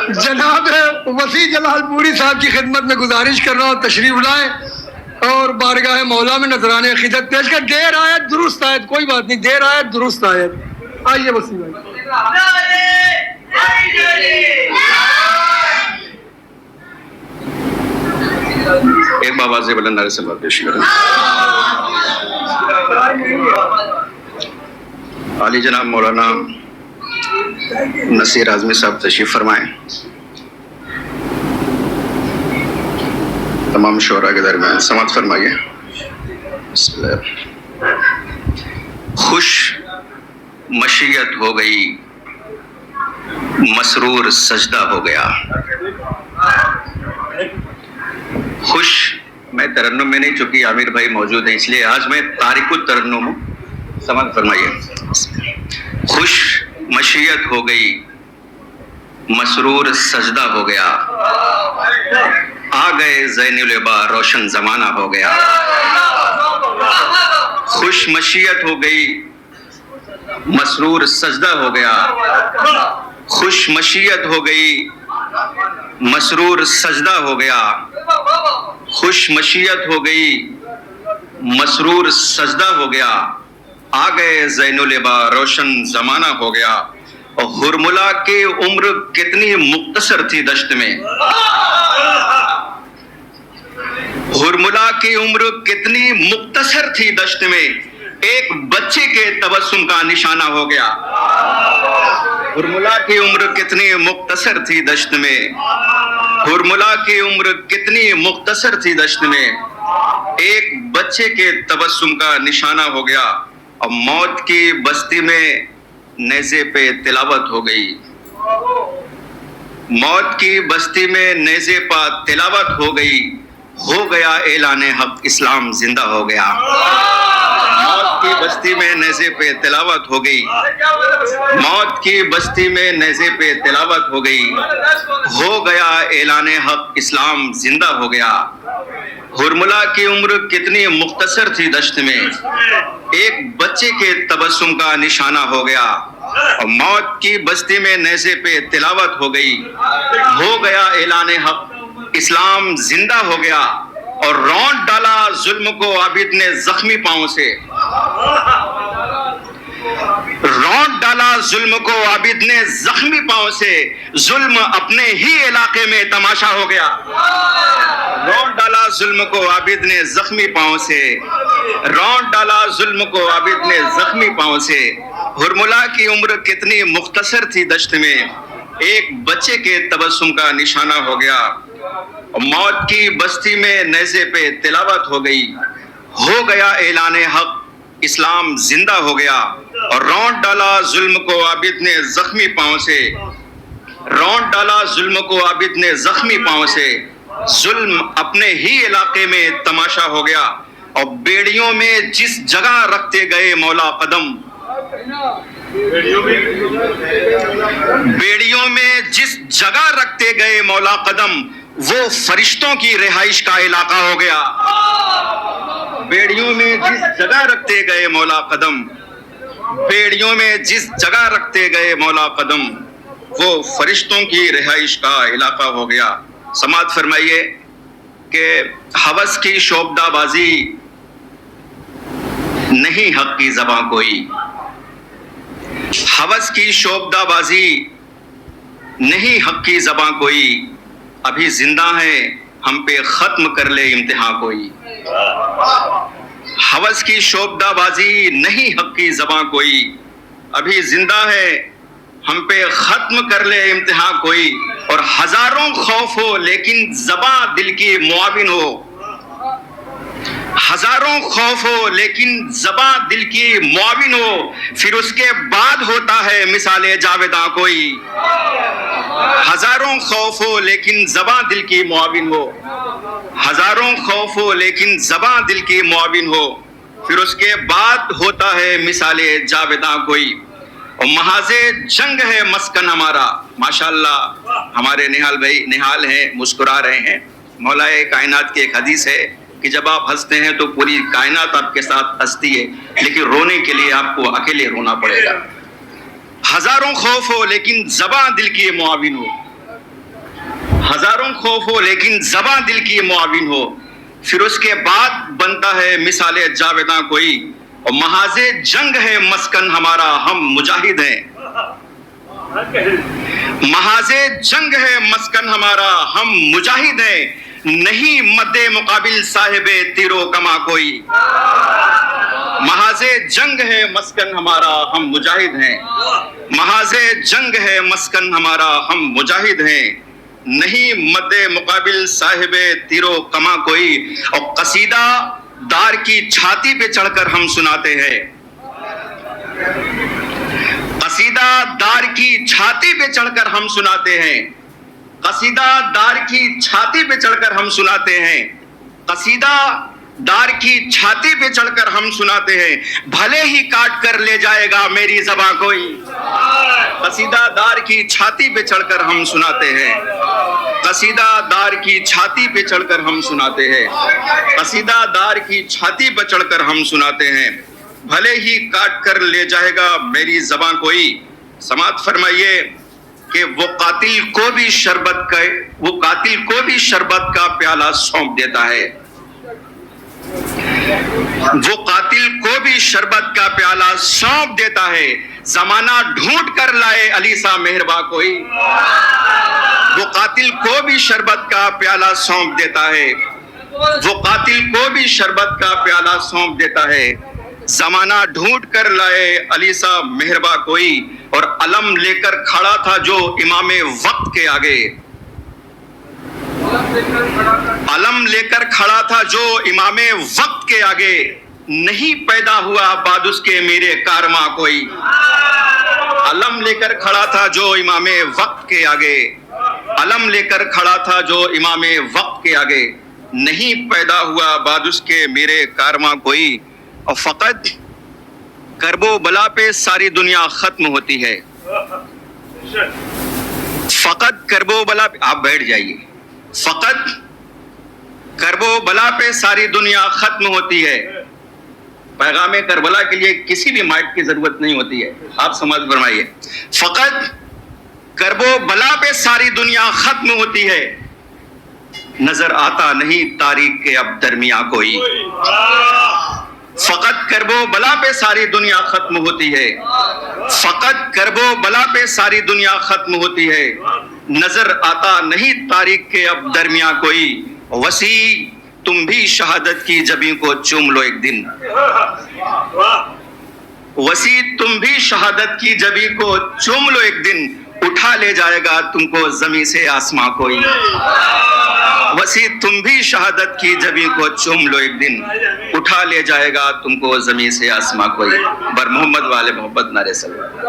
جناب وسیع جلال پوری صاحب کی خدمت میں گزارش کر رہا ہوں تشریف لائیں اور بارگاہ مولا میں نذرانِ عقیدت پیش کر. دیر آیت درست آیت، کوئی بات نہیں، دیر آیت درست آیت. آئیے وسیع بھائی. ایک آواز بلند نعرے سلوات پیش کریں. عالی جناب مولانا نصیر اعظمی صاحب تشریف فرمائیں. تمام شعراء کے درمیان سماعت فرمائیے. بسم اللہ. خوش مشیت ہو گئی، مسرور سجدہ ہو گیا. خوش، میں ترنم میں نہیں، چونکہ عامر بھائی موجود ہیں اس لیے آج میں تارک الترنم ہوں. سماعت فرمائیے. خوش مشیت ہو گئی، مسرور سجدہ ہو گیا. آ گئے زین العبا، روشن زمانہ ہو گیا. خوش مشیت ہو گئی، مسرور سجدہ ہو گیا. خوش مشیت ہو گئی، مسرور سجدہ ہو گیا. خوش مشیت ہو گئی، مسرور سجدہ ہو گیا. آ گئے زین العبا، روشن زمانہ ہو گیا. اور ہرملا کی عمر کتنی مختصر تھی دشت میں. ہرملا کی عمر کتنی مختصر تھی دشت میں، ایک بچے کے تبسم کا نشانہ ہو گیا. ہرملا کی عمر کتنی مختصر تھی دشت میں، ہرملا کی عمر کتنی مختصر تھی دشت میں، ایک بچے کے تبسم کا نشانہ ہو گیا. اور موت کی بستی میں نیزے پہ تلاوت ہو گئی. موت کی بستی میں نیزے پہ تلاوت ہو گئی. ہو گیا اعلان حق، اسلام زندہ ہو گیا. موت کی بستی میں نیزے پہ تلاوت ہو گئی. موت کی بستی میں نیزے پہ تلاوت ہو گئی. ہو گیا اعلان حق، اسلام زندہ ہو گیا. ہرملا کی عمر کتنی مختصر تھی دشت میں، ایک بچے کے تبسم کا نشانہ ہو گیا. اور موت کی بستی میں نیزے پہ تلاوت ہو گئی. ہو گیا اعلان حق، اسلام زندہ ہو گیا. اور رونٹ ڈالا ظلم کو عابد نے زخمی پاؤں سے. رونٹ ڈالا ظلم کو عابد نے زخمی پاؤں سے. ظلم اپنے ہی علاقے میں تماشا ہو گیا. رونٹ ڈالا ظلم کو عابد نے زخمی پاؤں سے. رونٹ ڈالا ظلم کو عابد نے زخمی پاؤں سے. ہرملا کی عمر کتنی مختصر تھی دشت میں، ایک بچے کے تبسم کا نشانہ ہو گیا. موت کی بستی میں نیزے پہ تلاوت ہو گئی. ہو گیا اعلان حق، اسلام زندہ ہو گیا. اور رونٹ ڈالا ظلم کو عابد نے زخمی پاؤں سے. رونٹ ڈالا ظلم کو عابد نے زخمی پاؤں سے. ظلم اپنے ہی علاقے میں تماشا ہو گیا. اور بیڑیوں میں جس جگہ رکھتے گئے مولا قدم، بیڑیوں میں جس جگہ رکھتے گئے مولا قدم، وہ فرشتوں کی رہائش کا علاقہ ہو گیا. بیڑیوں میں جس جگہ رکھتے گئے مولا قدم، بیڑیوں میں جس جگہ رکھتے گئے مولا قدم، وہ فرشتوں کی رہائش کا علاقہ ہو گیا. سماعت فرمائیے کہ ہوس کی شعبدہ بازی نہیں حق کی زباں کوئی. ہوس کی شعبدہ بازی نہیں حق کی زباں کوئی. ابھی زندہ ہے ہم پہ ختم کر لے امتحان کوئی. ہوس کی شعبدہ بازی نہیں حق کی زباں کوئی. ابھی زندہ ہے ہم پہ ختم کر لے امتحان کوئی. اور ہزاروں خوف ہو لیکن زباں دل کی معاون ہو. ہزاروں خوف ہو لیکن زباں دل کی معاون ہو. پھر اس کے بعد ہوتا ہے مثال جاویداں کوئی. ہزاروں خوف ہو لیکن زباں دل کی معاون ہو. ہزاروں خوف ہو لیکن زباں دل کی معاون ہو. پھر اس کے بعد ہوتا ہے مثال جاویداں کوئی. اور محاذ جنگ ہے مسکن ہمارا. ماشاءاللہ ہمارے نہال بھائی نہال ہیں، مسکرا رہے ہیں. مولا کائنات کی ایک حدیث ہے کہ جب آپ ہنستے ہیں تو پوری کائنات آپ کے ساتھ ہنستی ہے، لیکن رونے کے لیے آپ کو اکیلے رونا پڑے گا. ہزاروں خوف ہو لیکن زباں دل کی معاون ہو. ہزاروں خوف ہو لیکن زباں دل کی معاون ہو، پھر اس کے بعد بنتا ہے مثال جاویداں کوئی، اور محاذ جنگ ہے مسکن ہمارا ہم مجاہد ہیں، محاذ جنگ ہے مسکن ہمارا ہم مجاہد ہیں، نہیں مد مقابل صاحب تیر و کما کوئی، محاذ جنگ ہے مسکن ہمارا ہم مجاہد ہیں، محاذ جنگ ہے مسکن ہمارا ہم مجاہد ہیں، نہیں مد مقابل صاحب تیر و کما کوئی، اور قصیدہ دار کی چھاتی پہ چڑھ کر ہم سناتے ہیں، قصیدہ دار کی چھاتی پہ چڑھ کر ہم سناتے ہیں، قصیدہ دار کی چھاتی پہ چڑھ کر ہم سناتے ہیں، قصیدہ دار کی چھاتی پہ چڑھ کر ہم سناتے ہیں، بھلے ہی کاٹ کر لے جائے گا میری زباں کوئی، قصیدہ دار کی چھاتی پہ چڑھ کر ہم سناتے ہیں، قصیدہ دار کی چھاتی پہ چڑھ کر ہم سناتے ہیں، قصیدہ دار کی چھاتی پہ چڑھ کر ہم سناتے ہیں، بھلے ہی کاٹ کر لے جائے گا میری زباں کوئی۔ سماعت فرمائیے کہ وہ قاتل کو بھی شربت کا پیالہ سونپ دیتا ہے، وہ قاتل کو بھی شربت کا پیالہ سونپ دیتا ہے، زمانہ ڈھونڈ کر لائے علی سا مہرباں کوئی، وہ قاتل کو بھی شربت کا پیالہ سونپ دیتا ہے، وہ قاتل کو بھی شربت کا پیالہ سونپ دیتا ہے، زمانہ ڈھونڈ کر لائے علی سا مہرباں کوئی، اور علم لے کر کھڑا تھا جو امام وقت کے آگے، علم لے کر کھڑا تھا جو امام وقت کے آگے، نہیں پیدا ہوا بعد اس کے میرے کارواں کوئی، علم لے کر کھڑا تھا جو امام وقت کے آگے، علم لے کر کھڑا تھا جو امام وقت کے آگے، نہیں پیدا ہوا بعد اس کے میرے کارواں کوئی، اور فقط کرب و بلا پہ ساری دنیا ختم ہوتی ہے، فقط کرب و بلا پہ، آپ بیٹھ جائیے، فقط کرب و بلا پہ ساری دنیا ختم ہوتی ہے، پیغام کربلا کے لیے کسی بھی مائک کی ضرورت نہیں ہوتی ہے، آپ سمجھ فرمائیے، فقط کرب و بلا پہ ساری دنیا ختم ہوتی ہے، نظر آتا نہیں تاریخ کے اب درمیاں کوئی، فقط کرب و بلا پہ ساری دنیا ختم ہوتی ہے، فقط کرب و بلا پہ ساری دنیا ختم ہوتی ہے، نظر آتا نہیں تاریخ کے اب درمیاں کوئی، وسیع تم بھی شہادت کی جبیں کو چوم لو ایک دن، وسیع تم بھی شہادت کی جبیں کو چوم لو ایک دن، اٹھا لے جائے گا تم کو زمین سے آسماں کوئی، وسیع تم بھی شہادت کی جبیں کو چوم لو ایک دن، اٹھا لے جائے گا تم کو زمین سے آسماں کوئی، بر محمد والے محبت نعرے صلی اللہ